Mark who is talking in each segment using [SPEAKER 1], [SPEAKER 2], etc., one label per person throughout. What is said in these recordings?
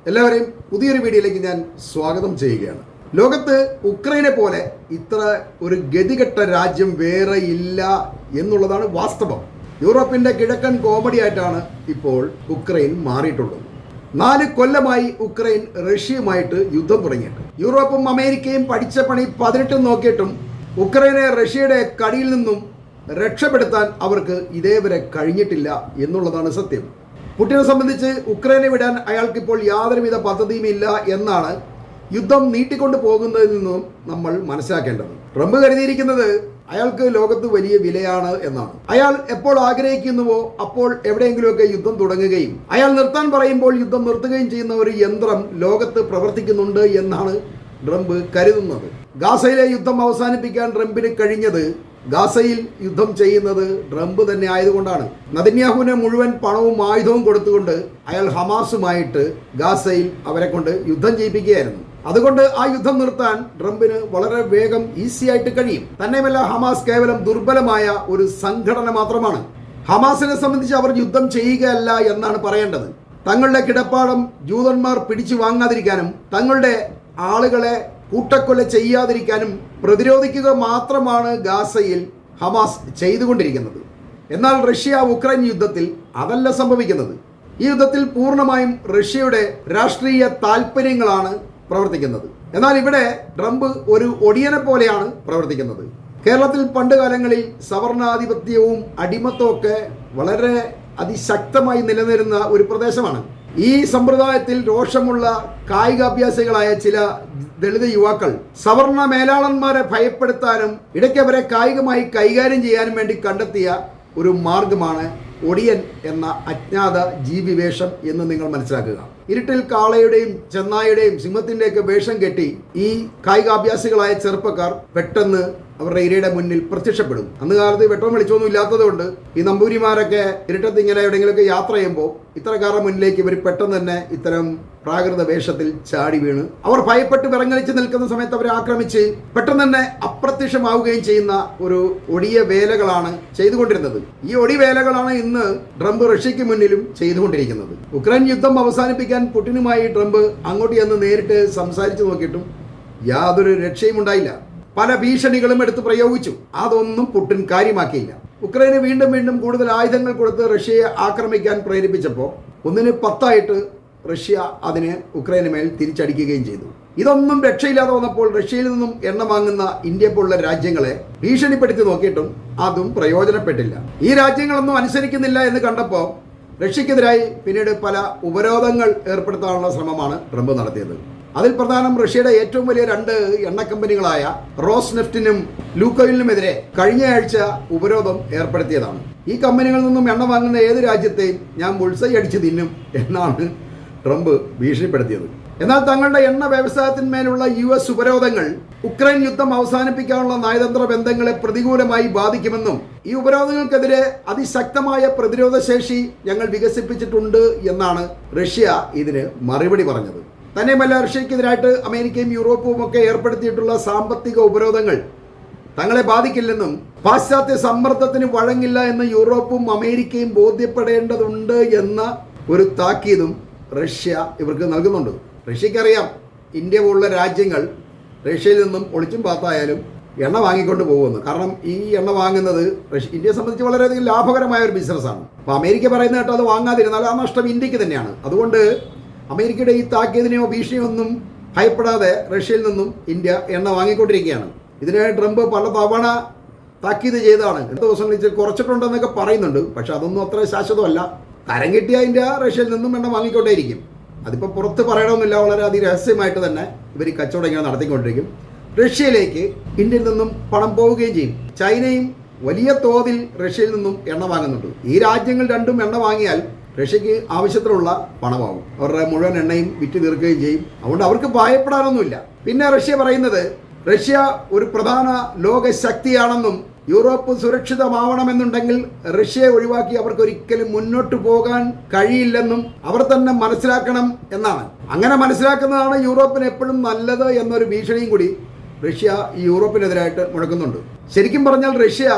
[SPEAKER 1] എല്ലാവരെയും പുതിയൊരു വീഡിയോയിലേക്ക് ഞാൻ സ്വാഗതം ചെയ്യുകയാണ്. ലോകത്ത് ഉക്രൈനെ പോലെ ഇത്ര ഒരു ഗതികെട്ട രാജ്യം വേറെ ഇല്ല എന്നുള്ളതാണ് വാസ്തവം. യൂറോപ്പിന്റെ കിഴക്കൻ കോമഡി ആയിട്ടാണ് ഇപ്പോൾ ഉക്രൈൻ മാറിയിട്ടുള്ളത്. 4 കൊല്ലമായി ഉക്രൈൻ റഷ്യയുമായിട്ട് യുദ്ധം തുടങ്ങിയിട്ട് യൂറോപ്പും അമേരിക്കയും പഠിച്ച പണി 18 നോക്കിയിട്ടും ഉക്രൈനെ റഷ്യയുടെ കടിയിൽ നിന്നും രക്ഷപ്പെടുത്താൻ അവർക്ക് ഇതേവരെ കഴിഞ്ഞിട്ടില്ല എന്നുള്ളതാണ് സത്യം. പുടിനെ സംബന്ധിച്ച് ഉക്രൈനെ വിടാൻ അയാൾക്കിപ്പോൾ യാതൊരുവിധ പദ്ധതിയും ഇല്ല എന്നാണ് യുദ്ധം നീട്ടിക്കൊണ്ടു പോകുന്നതിൽ നിന്നും നമ്മൾ മനസ്സിലാക്കേണ്ടത്. ട്രംപ് കരുതിയിരിക്കുന്നത് അയാൾക്ക് ലോകത്ത് വലിയ വിലയാണ് എന്നാണ്. അയാൾ എപ്പോൾ ആഗ്രഹിക്കുന്നുവോ അപ്പോൾ എവിടെയെങ്കിലുമൊക്കെ യുദ്ധം തുടങ്ങുകയും അയാൾ നിർത്താൻ പറയുമ്പോൾ യുദ്ധം നിർത്തുകയും ചെയ്യുന്ന ഒരു യന്ത്രം ലോകത്ത് പ്രവർത്തിക്കുന്നുണ്ട് എന്നാണ് ട്രംപ് കരുതുന്നത്. ഗാസയിലെ യുദ്ധം അവസാനിപ്പിക്കാൻ ട്രംപിന് കഴിഞ്ഞത് ഗാസയിൽ യുദ്ധം ചെയ്യുന്നത് ട്രംപ് തന്നെ ആയതുകൊണ്ടാണ്. നെതന്യാഹുവിന് മുഴുവൻ പണവും ആയുധവും കൊടുത്തുകൊണ്ട് അയാൾ ഹമാസുമായിട്ട് ഗാസയിൽ അവരെ കൊണ്ട് യുദ്ധം ചെയ്യിപ്പിക്കുകയായിരുന്നു. അതുകൊണ്ട് ആ യുദ്ധം നിർത്താൻ ട്രംപിന് വളരെ വേഗം ഈസി ആയിട്ട് കഴിയും. തന്നെയുമല്ല, ഹമാസ് കേവലം ദുർബലമായ ഒരു സംഘടന മാത്രമാണ്. ഹമാസിനെ സംബന്ധിച്ച് അവർ യുദ്ധം ചെയ്യുകയല്ല എന്നാണ് പറയേണ്ടത്. തങ്ങളുടെ കിടപ്പാടം ജൂതന്മാർ പിടിച്ചു വാങ്ങാതിരിക്കാനും തങ്ങളുടെ ആളുകളെ കൂട്ടക്കൊല ചെയ്യാതിരിക്കാനും പ്രതിരോധിക്കുക മാത്രമാണ് ഗാസയിൽ ഹമാസ് ചെയ്തുകൊണ്ടിരിക്കുന്നത്. എന്നാൽ റഷ്യ ഉക്രൈൻ യുദ്ധത്തിൽ അതല്ല സംഭവിക്കുന്നത്. ഈ യുദ്ധത്തിൽ പൂർണ്ണമായും റഷ്യയുടെ രാഷ്ട്രീയ താല്പര്യങ്ങളാണ് പ്രവർത്തിക്കുന്നത്. എന്നാൽ ഇവിടെ ട്രംപ് ഒരു ഒടിയനെ പോലെയാണ് പ്രവർത്തിക്കുന്നത്. കേരളത്തിൽ പണ്ട് കാലങ്ങളിൽ സവർണാധിപത്യവും അടിമത്തവും ഒക്കെ വളരെ അതിശക്തമായി നിലനിരുന്ന ഒരു പ്രദേശമാണ്. ഈ സമ്പ്രദായത്തിൽ രോഷമുള്ള കായികാഭ്യാസികളായ ചില ദളിത് യുവാക്കൾ സവർണ മേലാളന്മാരെ ഭയപ്പെടുത്താനും ഇടയ്ക്ക് അവരെ കായികമായി കൈകാര്യം ചെയ്യാനും വേണ്ടി കണ്ടെത്തിയ ഒരു മാർഗമാണ് ഒടിയൻ എന്ന അജ്ഞാത ജീവിവേഷം എന്ന് നിങ്ങൾ മനസ്സിലാക്കുക. ഇരുട്ടിൽ കാളയുടെയും ചെന്നായുടെയും സിംഹത്തിൻ്റെയൊക്കെ വേഷം കെട്ടി ഈ കായികാഭ്യാസികളായ ചെറുപ്പക്കാർ പെട്ടെന്ന് അവരുടെ ഇരയുടെ മുന്നിൽ പ്രത്യക്ഷപ്പെടും. അന്ന് കാലത്ത് വെട്ടവും വെളിച്ചമൊന്നും ഇല്ലാത്തതുകൊണ്ട് ഈ നമ്പൂരിമാരൊക്കെ ഇരുട്ടത്ത് ഇങ്ങനെ എവിടെയെങ്കിലുമൊക്കെ യാത്ര ചെയ്യുമ്പോൾ ഇത്തരക്കാരുടെ മുന്നിലേക്ക് ഇവർ പെട്ടെന്ന് തന്നെ ഇത്തരം പ്രാകൃത വേഷത്തിൽ ചാടി വീണ് അവർ ഭയപ്പെട്ട് വിറങ്ങലിച്ച് നിൽക്കുന്ന സമയത്ത് അവരെ ആക്രമിച്ച് പെട്ടെന്ന് തന്നെ അപ്രത്യക്ഷമാവുകയും ചെയ്യുന്ന ഒരു ഒടിയ വേലകളാണ് ചെയ്തുകൊണ്ടിരുന്നത്. ഈ ഒടിവേലകളാണ് ഇന്ന് ട്രംപ് റഷ്യയ്ക്ക് മുന്നിലും ചെയ്തുകൊണ്ടിരിക്കുന്നത്. ഉക്രൈൻ യുദ്ധം അവസാനിപ്പിക്കാൻ പുടിനുമായി ട്രംപ് അങ്ങോട്ട് ചെന്ന് നേരിട്ട് സംസാരിച്ചു നോക്കിയിട്ടും യാതൊരു രക്ഷയും ഉണ്ടായില്ല. പല ഭീഷണികളും എടുത്ത് പ്രയോഗിച്ചു. അതൊന്നും പുടിൻ കാര്യമാക്കിയില്ല. ഉക്രൈന് വീണ്ടും വീണ്ടും കൂടുതൽ ആയുധങ്ങൾ കൊടുത്ത് റഷ്യയെ ആക്രമിക്കാൻ പ്രേരിപ്പിച്ചപ്പോൾ 1-10 റഷ്യ അതിന് ഉക്രൈന് മേൽ തിരിച്ചടിക്കുകയും ചെയ്തു. ഇതൊന്നും രക്ഷയില്ലാതെ വന്നപ്പോൾ റഷ്യയിൽ നിന്നും എണ്ണ വാങ്ങുന്ന ഇന്ത്യ പോലുള്ള രാജ്യങ്ങളെ ഭീഷണിപ്പെടുത്തി നോക്കിയിട്ടും അതും പ്രയോജനപ്പെട്ടില്ല. ഈ രാജ്യങ്ങളൊന്നും അനുസരിക്കുന്നില്ല എന്ന് കണ്ടപ്പോൾ റഷ്യക്കെതിരായി പിന്നീട് പല ഉപരോധങ്ങൾ ഏർപ്പെടുത്താനുള്ള ശ്രമമാണ് ട്രംപ് നടത്തിയത്. അതിൽ പ്രധാനം റഷ്യയുടെ ഏറ്റവും വലിയ 2 എണ്ണ കമ്പനികളായ റോസ്നെഫ്റ്റിനും ലൂക്കോയിലിനുമെതിരെ കഴിഞ്ഞ ആഴ്ച ഉപരോധം ഏർപ്പെടുത്തിയതാണ്. ഈ കമ്പനികളിൽ നിന്നും എണ്ണ വാങ്ങുന്ന ഏത് രാജ്യത്തെയും ഞാൻ ബുൾസൈ അടിച്ച് തിന്നും എന്നാണ് ട്രംപ് ഭീഷണിപ്പെടുത്തിയത്. എന്നാൽ തങ്ങളുടെ എണ്ണ വ്യവസായത്തിന്മേലുള്ള US ഉപരോധങ്ങൾ ഉക്രൈൻ യുദ്ധം അവസാനിപ്പിക്കാനുള്ള നയതന്ത്ര ബന്ധങ്ങളെ പ്രതികൂലമായി ബാധിക്കുമെന്നും ഈ ഉപരോധങ്ങൾക്കെതിരെ അതിശക്തമായ പ്രതിരോധ ശേഷി ഞങ്ങൾ വികസിപ്പിച്ചിട്ടുണ്ട് എന്നാണ് റഷ്യ ഇതിന് മറുപടി പറഞ്ഞത്. തന്നെയുമല്ല, റഷ്യക്കെതിരായിട്ട് അമേരിക്കയും യൂറോപ്പും ഒക്കെ ഏർപ്പെടുത്തിയിട്ടുള്ള സാമ്പത്തിക ഉപരോധങ്ങൾ തങ്ങളെ ബാധിക്കില്ലെന്നും പാശ്ചാത്യ സമ്മർദ്ദത്തിന് വഴങ്ങില്ല എന്ന് യൂറോപ്പും അമേരിക്കയും ബോധ്യപ്പെടേണ്ടതുണ്ട് എന്ന ഒരു താക്കീതും റഷ്യ ഇവർക്ക് നൽകുന്നുണ്ട്. റഷ്യക്കറിയാം ഇന്ത്യ പോലുള്ള രാജ്യങ്ങൾ റഷ്യയിൽ നിന്നും ഒളിച്ചും പാത്തായാലും എണ്ണ വാങ്ങിക്കൊണ്ട് പോകുമെന്ന്. കാരണം ഈ എണ്ണ വാങ്ങുന്നത് ഇന്ത്യയെ സംബന്ധിച്ച് വളരെയധികം ലാഭകരമായ ഒരു ബിസിനസ്സാണ്. അപ്പോൾ അമേരിക്ക പറയുന്ന കേട്ടോ അത് വാങ്ങാതിരുന്നാൽ ആ നഷ്ടം ഇന്ത്യക്ക് തന്നെയാണ്. അതുകൊണ്ട് അമേരിക്കയുടെ ഈ താക്കീതിനെയോ ഭീഷണിയോ ഒന്നും ഭയപ്പെടാതെ റഷ്യയിൽ നിന്നും ഇന്ത്യ എണ്ണ വാങ്ങിക്കൊണ്ടിരിക്കുകയാണ്. ഇതിനെ ട്രംപ് പല തവണ താക്കീത് ചെയ്തതാണ്. 2 ദിവസങ്ങളിൽ കുറച്ചിട്ടുണ്ടെന്നൊക്കെ പറയുന്നുണ്ട്. പക്ഷെ അതൊന്നും അത്ര ശാശ്വതമല്ല. തരം കിട്ടിയ ഇന്ത്യ റഷ്യയിൽ നിന്നും എണ്ണ വാങ്ങിക്കൊണ്ടേയിരിക്കും. അതിപ്പോൾ പുറത്ത് പറയണമെന്നില്ല, വളരെ അതിരഹസ്യമായിട്ട് തന്നെ ഇവർ കച്ചവടം ഇങ്ങനെ നടത്തിക്കൊണ്ടിരിക്കും. റഷ്യയിലേക്ക് ഇന്ത്യയിൽ നിന്നും പണം പോവുകയും ചെയ്യും. ചൈനയും വലിയ തോതിൽ റഷ്യയിൽ നിന്നും എണ്ണ വാങ്ങുന്നുണ്ട്. ഈ രാജ്യങ്ങൾ രണ്ടും എണ്ണ വാങ്ങിയാൽ റഷ്യക്ക് ആവശ്യത്തിനുള്ള പണമാവും. അവരുടെ മുഴുവൻ എണ്ണയും വിറ്റ് തീർക്കുകയും ചെയ്യും. അതുകൊണ്ട് അവർക്ക് ഭയപ്പെടാനൊന്നുമില്ല. പിന്നെ റഷ്യ പറയുന്നത് റഷ്യ ഒരു പ്രധാന ലോക ശക്തിയാണെന്നും യൂറോപ്പ് സുരക്ഷിതമാവണമെന്നുണ്ടെങ്കിൽ റഷ്യയെ ഒഴിവാക്കി അവർക്ക് ഒരിക്കലും മുന്നോട്ട് പോകാൻ കഴിയില്ലെന്നും അവർ തന്നെ മനസ്സിലാക്കണം എന്നാണ്. അങ്ങനെ മനസ്സിലാക്കുന്നതാണ് യൂറോപ്പിന് എപ്പോഴും നല്ലത് എന്നൊരു ഭീഷണിയും കൂടി റഷ്യ ഈ യൂറോപ്പിനെതിരായിട്ട് മുഴക്കുന്നുണ്ട്. ശരിക്കും പറഞ്ഞാൽ റഷ്യ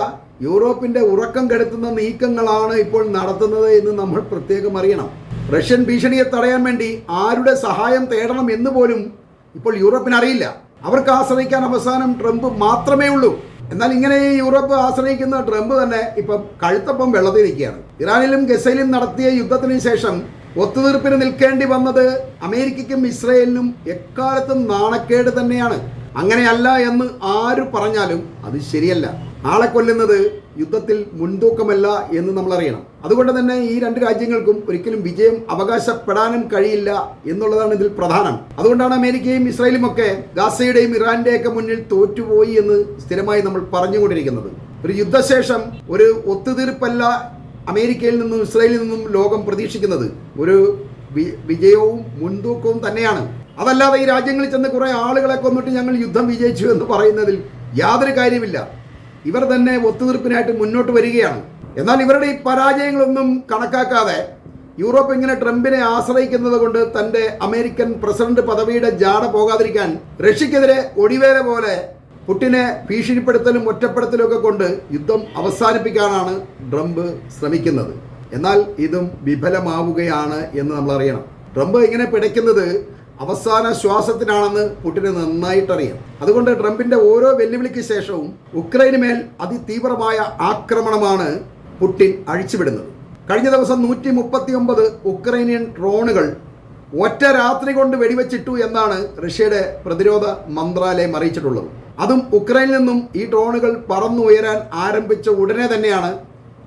[SPEAKER 1] യൂറോപ്പിന്റെ ഉറക്കം കെടുത്തുന്ന നീക്കങ്ങളാണ് ഇപ്പോൾ നടത്തുന്നത് എന്ന് നമ്മൾ പ്രത്യേകം അറിയണം. റഷ്യൻ ഭീഷണിയെ തടയാൻ വേണ്ടി ആരുടെ സഹായം തേടണം എന്ന് പോലും ഇപ്പോൾ യൂറോപ്പിന് അറിയില്ല. അവർക്ക് ആശ്രയിക്കാൻ അവസാനം ട്രംപ് മാത്രമേ ഉള്ളൂ. എന്നാൽ ഇങ്ങനെ യൂറോപ്പ് ആശ്രയിക്കുന്ന ട്രംപ് തന്നെ ഇപ്പം കഴുത്തപ്പം വെള്ളത്തിൽ നിൽക്കുകയാണ്. ഇറാനിലും ഗസയിലും നടത്തിയ യുദ്ധത്തിന് ശേഷം ഒത്തുതീർപ്പിന് നിൽക്കേണ്ടി വന്നത് അമേരിക്കയ്ക്കും ഇസ്രയേലിനും എക്കാലത്തും നാണക്കേട് തന്നെയാണ്. അങ്ങനെയല്ല എന്ന് ആര് പറഞ്ഞാലും അത് ശരിയല്ല. ആളെ കൊല്ലുന്നത് യുദ്ധത്തിൽ മുൻതൂക്കമല്ല എന്ന് നമ്മൾ അറിയണം. അതുകൊണ്ട് തന്നെ ഈ രണ്ട് രാജ്യങ്ങൾക്കും ഒരിക്കലും വിജയം അവകാശപ്പെടാനും കഴിയില്ല എന്നുള്ളതാണ് ഇതിൽ പ്രധാനം. അതുകൊണ്ടാണ് അമേരിക്കയും ഇസ്രായേലും ഒക്കെ ഗാസയുടെയും ഇറാന്റെയൊക്കെ മുന്നിൽ തോറ്റുപോയി എന്ന് സ്ഥിരമായി നമ്മൾ പറഞ്ഞുകൊണ്ടിരിക്കുന്നത്. ഒരു യുദ്ധശേഷം ഒരു ഒത്തുതീർപ്പല്ല അമേരിക്കയിൽ നിന്നും ഇസ്രായേലിൽ നിന്നും ലോകം പ്രതീക്ഷിക്കുന്നത്. ഒരു വിജയവും മുൻതൂക്കവും തന്നെയാണ്. അതല്ലാതെ ഈ രാജ്യങ്ങളിൽ ചെന്ന് കുറെ ആളുകളെ കൊന്നിട്ട് ഞങ്ങൾ യുദ്ധം വിജയിച്ചു എന്ന് പറയുന്നതിൽ യാതൊരു കാര്യമില്ല. ഇവർ തന്നെ ഒത്തുതീർപ്പിനായിട്ട് മുന്നോട്ട് വരികയാണ്. എന്നാൽ ഇവരുടെ ഈ പരാജയങ്ങളൊന്നും കണക്കാക്കാതെ യൂറോപ്പ് ഇങ്ങനെ ട്രംപിനെ ആശ്രയിക്കുന്നത് കൊണ്ട് തന്റെ അമേരിക്കൻ പ്രസിഡന്റ് പദവിയുടെ ജാട പോകാതിരിക്കാൻ റഷ്യക്കെതിരെ ഒടിവേല പോലെ പുടിനെ ഭീഷണിപ്പെടുത്തലും ഒറ്റപ്പെടുത്തലും ഒക്കെ കൊണ്ട് യുദ്ധം അവസാനിപ്പിക്കാനാണ് ട്രംപ് ശ്രമിക്കുന്നത്. എന്നാൽ ഇതും വിഫലമാവുകയാണ് എന്ന് നമ്മൾ അറിയണം. ട്രംപ് ഇങ്ങനെ പിടയ്ക്കുന്നത് അവസാന ശ്വാസത്തിനാണെന്ന് പുടിന് നന്നായിട്ടറിയാം. അതുകൊണ്ട് ട്രംപിന്റെ ഓരോ വെല്ലുവിളിക്ക് ശേഷവും ഉക്രൈന് മേൽ അതിതീവ്രമായ ആക്രമണമാണ് പുടിൻ അഴിച്ചുവിടുന്നത്. കഴിഞ്ഞ ദിവസം 139 ഉക്രൈനിയൻ ഡ്രോണുകൾ ഒറ്റ രാത്രി കൊണ്ട് വെടിവെച്ചിട്ടു എന്നാണ് റഷ്യയുടെ പ്രതിരോധ മന്ത്രാലയം അറിയിച്ചിട്ടുള്ളത്. അതും ഉക്രൈനിൽ നിന്നും ഈ ഡ്രോണുകൾ പറന്നുയരാൻ ആരംഭിച്ച ഉടനെ തന്നെയാണ്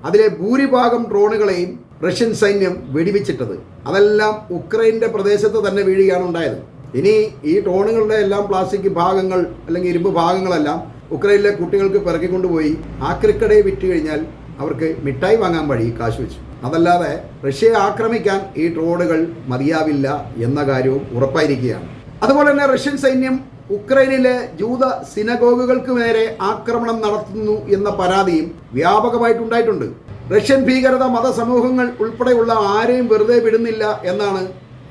[SPEAKER 1] അതിലെ ഭൂരിഭാഗം ഡ്രോണുകളെയും റഷ്യൻ സൈന്യം വെടിവെച്ചിട്ടത്. അതെല്ലാം ഉക്രൈൻ്റെ പ്രദേശത്ത് തന്നെ വീഴുകയാണ് ഉണ്ടായത്. ഇനി ഈ ഡ്രോണുകളുടെ എല്ലാം പ്ലാസ്റ്റിക് ഭാഗങ്ങൾ അല്ലെങ്കിൽ ഇരുമ്പ് ഭാഗങ്ങളെല്ലാം ഉക്രൈനിലെ കുട്ടികൾക്ക് പിറക്കിക്കൊണ്ടുപോയി ആക്രിക്കടയെ വിറ്റ് കഴിഞ്ഞാൽ അവർക്ക് മിഠായി വാങ്ങാൻ വഴി കാശ് വെച്ചു. അതല്ലാതെ റഷ്യയെ ആക്രമിക്കാൻ ഈ ഡ്രോണുകൾ മതിയാവില്ല എന്ന കാര്യവും ഉറപ്പായിരിക്കുകയാണ്. അതുപോലെ തന്നെ റഷ്യൻ സൈന്യം ഉക്രൈനിലെ ജൂത സിനഗോഗുകൾക്ക് നേരെ ആക്രമണം നടത്തുന്നു എന്ന പരാതിയും വ്യാപകമായിട്ടുണ്ടായിട്ടുണ്ട്. റഷ്യൻ ഭീകരത മതസമൂഹങ്ങൾ ഉൾപ്പെടെയുള്ള ആരെയും വെറുതെ വിടുന്നില്ല എന്നാണ്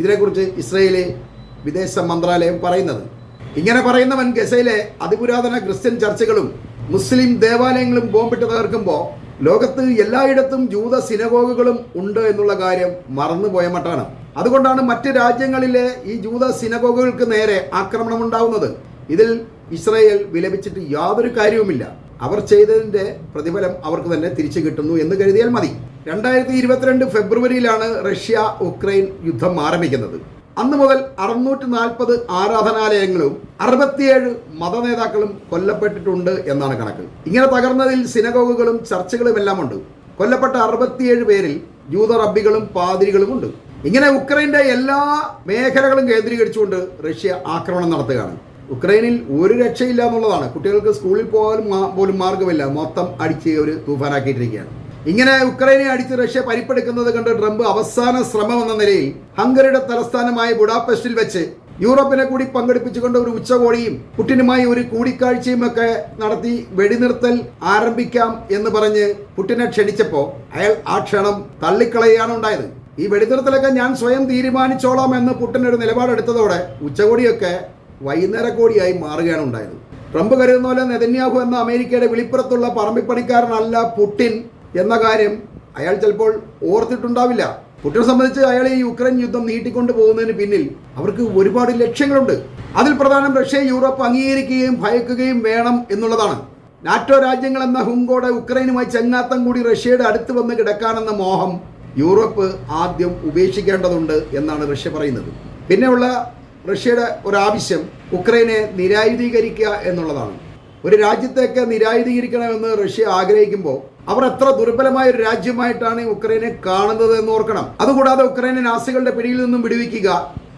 [SPEAKER 1] ഇതിനെക്കുറിച്ച് ഇസ്രയേലിലെ വിദേശ മന്ത്രാലയം പറയുന്നത്. ഇങ്ങനെ പറയുന്നവൻ ഗസയിലെ അതിപുരാതന ക്രിസ്ത്യൻ ചർച്ചുകളും മുസ്ലിം ദേവാലയങ്ങളും ബോംബിട്ട് തകർക്കുമ്പോൾ ലോകത്ത് എല്ലായിടത്തും ജൂത സിനഗോഗുകളും ഉണ്ട് എന്നുള്ള കാര്യം മറന്നുപോയ മട്ടാണ്. അതുകൊണ്ടാണ് മറ്റ് രാജ്യങ്ങളിലെ ഈ ജൂത സിനഗോഗുകൾക്ക് നേരെ ആക്രമണം ഉണ്ടാവുന്നത്. ഇതിൽ ഇസ്രയേൽ വിലപിച്ചിട്ട് യാതൊരു കാര്യവുമില്ല. അവർ ചെയ്തതിൻ്റെ പ്രതിഫലം അവർക്ക് തന്നെ തിരിച്ചു കിട്ടുന്നു എന്ന് കരുതിയാൽ മതി. 2022 ഫെബ്രുവരിയിലാണ് റഷ്യ ഉക്രൈൻ യുദ്ധം ആരംഭിക്കുന്നത്. അന്ന് മുതൽ 640 ആരാധനാലയങ്ങളും 67 മതനേതാക്കളും കൊല്ലപ്പെട്ടിട്ടുണ്ട് എന്നാണ് കണക്ക്. ഇങ്ങനെ തകർന്നതിൽ സിനഗോഗുകളും ചർച്ചുകളും എല്ലാം ഉണ്ട്. കൊല്ലപ്പെട്ട 67 പേരിൽ ജൂത റബ്ബികളും പാതിരികളുമുണ്ട്. ഇങ്ങനെ ഉക്രൈൻ്റെ എല്ലാ മേഖലകളും കേന്ദ്രീകരിച്ചുകൊണ്ട് റഷ്യ ആക്രമണം നടത്തുകയാണ്. ഉക്രൈനിൽ ഒരു രക്ഷയില്ല എന്നുള്ളതാണ്. കുട്ടികൾക്ക് സ്കൂളിൽ പോലും മാർഗമില്ല. മൊത്തം അടിച്ച് ഒരു തൂഫാനാക്കിയിട്ടിരിക്കുകയാണ്. ഇങ്ങനെ ഉക്രൈനെ അടിച്ച് റഷ്യ പരിപ്പെടുക്കുന്നത് കണ്ട് ട്രംപ് അവസാന ശ്രമം എന്ന നിലയിൽ ഹംഗറിയുടെ തലസ്ഥാനമായ ബുഡാപെസ്റ്റിൽ വെച്ച് യൂറോപ്പിനെ കൂടി പങ്കെടുപ്പിച്ചുകൊണ്ട് ഒരു ഉച്ചകോടിയും പുടിനുമായി ഒരു കൂടിക്കാഴ്ചയും ഒക്കെ നടത്തി വെടിനിർത്തൽ ആരംഭിക്കാം എന്ന് പറഞ്ഞ് പുടിനെ ക്ഷണിച്ചപ്പോൾ അയാൾ ആ ക്ഷണം തള്ളിക്കളയാണ് ഉണ്ടായത്. ഈ വെടിനിർത്തലൊക്കെ ഞാൻ സ്വയം തീരുമാനിച്ചോളാം എന്ന് പുടിൻ ഒരു നിലപാടെടുത്തതോടെ ഉച്ചകോടിയൊക്കെ വൈകുന്നേര കോടിയായി മാറുകയാണ് ഉണ്ടായത്. ട്രംപ് കരുതുന്ന പോലെ നെതന്യാഹു എന്ന അമേരിക്കയുടെ വിളിപ്പുറത്തുള്ള പറമ്പിപ്പണിക്കാരനല്ല പുടിൻ എന്ന കാര്യം അയാൾ ചിലപ്പോൾ ഓർത്തിട്ടുണ്ടാവില്ല. പുടിനെ സംബന്ധിച്ച് അയാൾ ഈ യുക്രൈൻ യുദ്ധം നീട്ടിക്കൊണ്ടു പോകുന്നതിന് പിന്നിൽ അവർക്ക് ഒരുപാട് ലക്ഷ്യങ്ങളുണ്ട്. അതിൽ പ്രധാനം റഷ്യ യൂറോപ്പ് അംഗീകരിക്കുകയും ഭയക്കുകയും വേണം എന്നുള്ളതാണ്. നാറ്റോ രാജ്യങ്ങൾ എന്ന ഹുങ്കോടെ ഉക്രൈനുമായി ചങ്ങാത്തം കൂടി റഷ്യയുടെ അടുത്ത് വന്ന് കിടക്കാനെന്ന മോഹം യൂറോപ്പ് ആദ്യം ഉപേക്ഷിക്കേണ്ടതുണ്ട് എന്നാണ് റഷ്യ പറയുന്നത്. പിന്നെയുള്ള റഷ്യയുടെ ഒരാവശ്യം ഉക്രൈനെ നിരായുധീകരിക്കുക എന്നുള്ളതാണ്. ഒരു രാജ്യത്തേക്ക് നിരായുധീകരിക്കണമെന്ന് റഷ്യ ആഗ്രഹിക്കുമ്പോൾ അവർ എത്ര ദുർബലമായ ഒരു രാജ്യമായിട്ടാണ് ഉക്രൈനെ കാണുന്നത് എന്ന് ഓർക്കണം. അതുകൂടാതെ ഉക്രൈനെ നാസികളുടെ പിടിയിൽ നിന്നും വിടുവിക്കുക,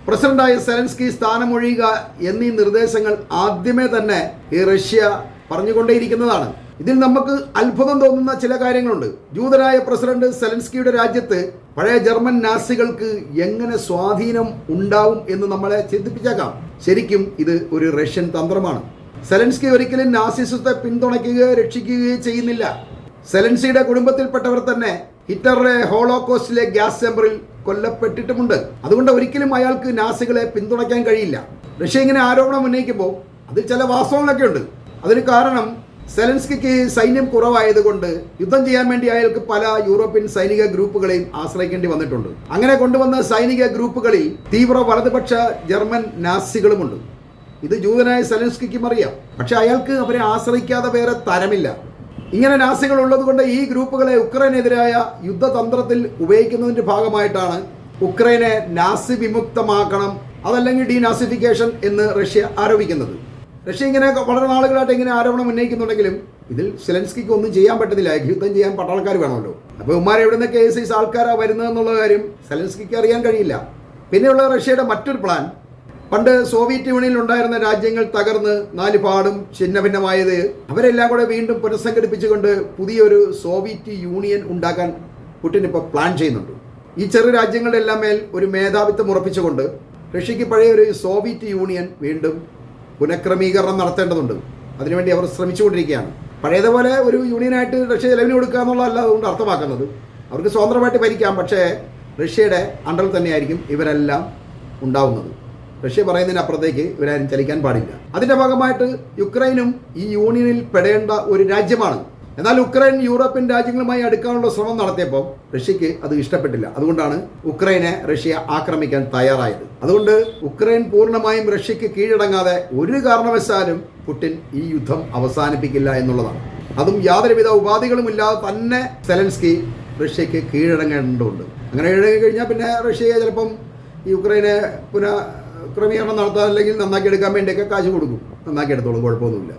[SPEAKER 1] പ്രസിഡന്റായ സെലൻസ്കി സ്ഥാനമൊഴിയുക എന്നീ നിർദ്ദേശങ്ങൾ ആദ്യമേ തന്നെ ഈ റഷ്യ പറഞ്ഞുകൊണ്ടേയിരിക്കുന്നതാണ്. ഇതിൽ നമുക്ക് അത്ഭുതം തോന്നുന്ന ചില കാര്യങ്ങളുണ്ട്. ജൂതനായ പ്രസിഡന്റ് സെലൻസ്കിയുടെ രാജ്യത്ത് പഴയ ജർമ്മൻ നാസികൾക്ക് എങ്ങനെ സ്വാധീനം ഉണ്ടാവും എന്ന് നമ്മളെ ചിന്തിപ്പിച്ചേക്കാം. ശരിക്കും ഇത് ഒരു റഷ്യൻ തന്ത്രമാണ്. സെലൻസ്കി ഒരിക്കലും നാസിസത്തെ പിന്തുണയ്ക്കുകയോ രക്ഷിക്കുകയോ ചെയ്യുന്നില്ല. സെലൻസ്കിയുടെ കുടുംബത്തിൽപ്പെട്ടവർ തന്നെ ഹിറ്റ്ലറുടെ ഹോളോകോസ്റ്റിലെ ഗ്യാസ് ചേമ്പറിൽ കൊല്ലപ്പെട്ടിട്ടുമുണ്ട്. അതുകൊണ്ട് ഒരിക്കലും അയാൾക്ക് നാസികളെ പിന്തുണയ്ക്കാൻ കഴിയില്ല. റഷ്യ ഇങ്ങനെ ആരോപണം ഉന്നയിക്കുമ്പോൾ അതിൽ ചില വാസ്തവങ്ങളൊക്കെ ഉണ്ട്. അതിന് കാരണം സെലൻസ്കിക്ക് സൈന്യം കുറവായതുകൊണ്ട് യുദ്ധം ചെയ്യാൻ വേണ്ടി അയാൾക്ക് പല യൂറോപ്യൻ സൈനിക ഗ്രൂപ്പുകളെയും ആശ്രയിക്കേണ്ടി വന്നിട്ടുണ്ട്. അങ്ങനെ കൊണ്ടുവന്ന സൈനിക ഗ്രൂപ്പുകളിൽ തീവ്ര വലതുപക്ഷ ജർമ്മൻ നാസികളുമുണ്ട്. ഇത് ജൂതനായ സെലൻസ്കിക്കും അറിയാം. പക്ഷെ അയാൾക്ക് അവരെ ആശ്രയിക്കാതെ വേറെ തരമില്ല. ഇങ്ങനെ നാസികൾ ഉള്ളതുകൊണ്ട് ഈ ഗ്രൂപ്പുകളെ ഉക്രൈനെതിരായ യുദ്ധതന്ത്രത്തിൽ ഉപയോഗിക്കുന്നതിന്റെ ഭാഗമായിട്ടാണ് ഉക്രൈനെ നാസി വിമുക്തമാക്കണം, അതല്ലെങ്കിൽ ഡീനാസിഫിക്കേഷൻ എന്ന് റഷ്യ ആരോപിക്കുന്നത്. റഷ്യ ഇങ്ങനെ വളരെ നാളുകളായിട്ട് ഇങ്ങനെ ആരോപണം ഉന്നയിക്കുന്നുണ്ടെങ്കിലും ഇതിൽ സെലൻസ്കിക്ക് ഒന്നും ചെയ്യാൻ പറ്റുന്നില്ല. യുദ്ധം ചെയ്യാൻ പട്ടാളക്കാർ വേണമല്ലോ. അപ്പോൾ ഉമ്മാരെ എവിടെ നിന്നൊക്കെ ആൾക്കാരാണ് വരുന്നതെന്നുള്ള കാര്യം സെലൻസ്കിക്ക് അറിയാൻ കഴിയില്ല. പിന്നെയുള്ള റഷ്യയുടെ മറ്റൊരു പ്ലാൻ, പണ്ട് സോവിയറ്റ് യൂണിയനിൽ ഉണ്ടായിരുന്ന രാജ്യങ്ങൾ തകർന്ന് നാല് പാടും ഛിന്ന ഭിന്നമായത് അവരെല്ലാം കൂടെ വീണ്ടും പുനഃസംഘടിപ്പിച്ചുകൊണ്ട് പുതിയൊരു സോവിയറ്റ് യൂണിയൻ ഉണ്ടാക്കാൻ പുടിൻ ഇപ്പോൾ പ്ലാൻ ചെയ്യുന്നുണ്ട്. ഈ ചെറു രാജ്യങ്ങളുടെ എല്ലാം മേൽ ഒരു മേധാവിത്വം ഉറപ്പിച്ചുകൊണ്ട് റഷ്യക്ക് പഴയ ഒരു സോവിയറ്റ് യൂണിയൻ വീണ്ടും പുനഃക്രമീകരണം നടത്തേണ്ടതുണ്ട്. അതിനുവേണ്ടി അവർ ശ്രമിച്ചുകൊണ്ടിരിക്കുകയാണ്. പഴയതുപോലെ ഒരു യൂണിയനായിട്ട് റഷ്യ ചെലവിന് കൊടുക്കുക എന്നുള്ളതല്ല അതുകൊണ്ട് അർത്ഥമാക്കുന്നത്. അവർക്ക് സ്വതന്ത്രമായിട്ട് ഭരിക്കാം, പക്ഷേ റഷ്യയുടെ അണ്ടറിൽ തന്നെയായിരിക്കും ഇവരെല്ലാം ഉണ്ടാവുന്നത്. റഷ്യ പറയുന്നതിനപ്പുറത്തേക്ക് ഇവരാരും ചലിക്കാൻ പാടില്ല. അതിൻ്റെ ഭാഗമായിട്ട് യുക്രൈനും ഈ യൂണിയനിൽ പെടേണ്ട ഒരു രാജ്യമാണ്. എന്നാൽ ഉക്രൈൻ യൂറോപ്യൻ രാജ്യങ്ങളുമായി അടുക്കാനുള്ള ശ്രമം നടത്തിയപ്പോൾ റഷ്യക്ക് അത് ഇഷ്ടപ്പെട്ടില്ല. അതുകൊണ്ടാണ് ഉക്രൈനെ റഷ്യ ആക്രമിക്കാൻ തയ്യാറായത്. അതുകൊണ്ട് ഉക്രൈൻ പൂർണ്ണമായും റഷ്യക്ക് കീഴടങ്ങാതെ ഒരു കാരണവശാലും പുടിൻ ഈ യുദ്ധം അവസാനിപ്പിക്കില്ല എന്നുള്ളതാണ്. അതും യാതൊരുവിധ ഉപാധികളുമില്ലാതെ തന്നെ സെലൻസ്കി റഷ്യക്ക് കീഴടങ്ങേണ്ടതുണ്ട്. അങ്ങനെ കീഴടങ്ങി കഴിഞ്ഞാൽ പിന്നെ റഷ്യയെ ചിലപ്പം ഈ ഉക്രൈനെ പുനഃക്രമീകരണം നടത്താൻ അല്ലെങ്കിൽ നന്നാക്കി എടുക്കാൻ വേണ്ടിയൊക്കെ കാശ് കൊടുക്കും. നന്നാക്കി എടുത്തോളും, കുഴപ്പമൊന്നുമില്ല.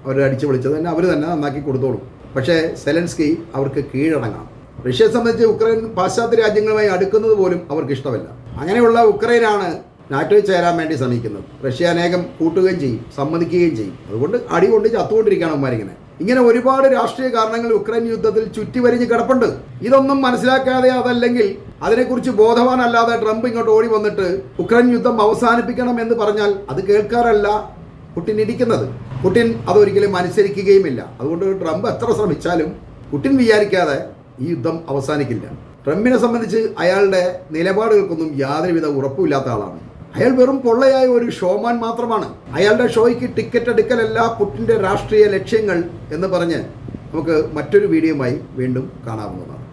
[SPEAKER 1] അവർ അടിച്ചു വിളിച്ചത് തന്നെ അവർ തന്നെ നന്നാക്കി കൊടുത്തോളും. പക്ഷേ സെലൻസ്കി അവർക്ക് കീഴടങ്ങാം. റഷ്യയെ സംബന്ധിച്ച് ഉക്രൈൻ പാശ്ചാത്യ രാജ്യങ്ങളുമായി അടുക്കുന്നത് പോലും അവർക്ക് ഇഷ്ടമല്ല. അങ്ങനെയുള്ള ഉക്രൈനാണ് നാറ്റോയിൽ ചേരാൻ വേണ്ടി ശ്രമിക്കുന്നത്. റഷ്യ അനേകം കൂട്ടുകയും ചെയ്യും, സമ്മതിക്കുകയും ചെയ്യും. അതുകൊണ്ട് അടികൊണ്ട് ചത്തുകൊണ്ടിരിക്കുകയാണ് അവന്മാരിങ്ങനെ. ഇങ്ങനെ ഒരുപാട് രാഷ്ട്രീയ കാരണങ്ങൾ ഉക്രൈൻ യുദ്ധത്തിൽ ചുറ്റിവരിഞ്ഞ് കിടപ്പുണ്ട്. ഇതൊന്നും മനസ്സിലാക്കാതെ, അതല്ലെങ്കിൽ അതിനെക്കുറിച്ച് ബോധവാനല്ലാതെ ട്രംപ് ഇങ്ങോട്ട് ഓടി വന്നിട്ട് ഉക്രൈൻ യുദ്ധം അവസാനിപ്പിക്കണം എന്ന് പറഞ്ഞാൽ അത് കേൾക്കാറല്ല പുടിൻ ഇരിക്കുന്നത്. പുടിൻ അതൊരിക്കലും അനുസരിക്കുകയുമില്ല. അതുകൊണ്ട് ട്രംപ് എത്ര ശ്രമിച്ചാലും പുടിൻ വിചാരിക്കാതെ ഈ യുദ്ധം അവസാനിക്കില്ല. ട്രംപിനെ സംബന്ധിച്ച് അയാളുടെ നിലപാടുകൾക്കൊന്നും യാതൊരുവിധ ഉറപ്പുമില്ലാത്ത ആളാണ്. അയാൾ വെറും പൊള്ളയായ ഒരു ഷോമാൻ മാത്രമാണ്. അയാളുടെ ഷോയ്ക്ക് ടിക്കറ്റ് എടുക്കലല്ല പുടിൻ്റെ രാഷ്ട്രീയ ലക്ഷ്യങ്ങൾ എന്ന് പറഞ്ഞ് നമുക്ക് മറ്റൊരു വീഡിയോയുമായി വീണ്ടും കാണാവുന്നതാണ്.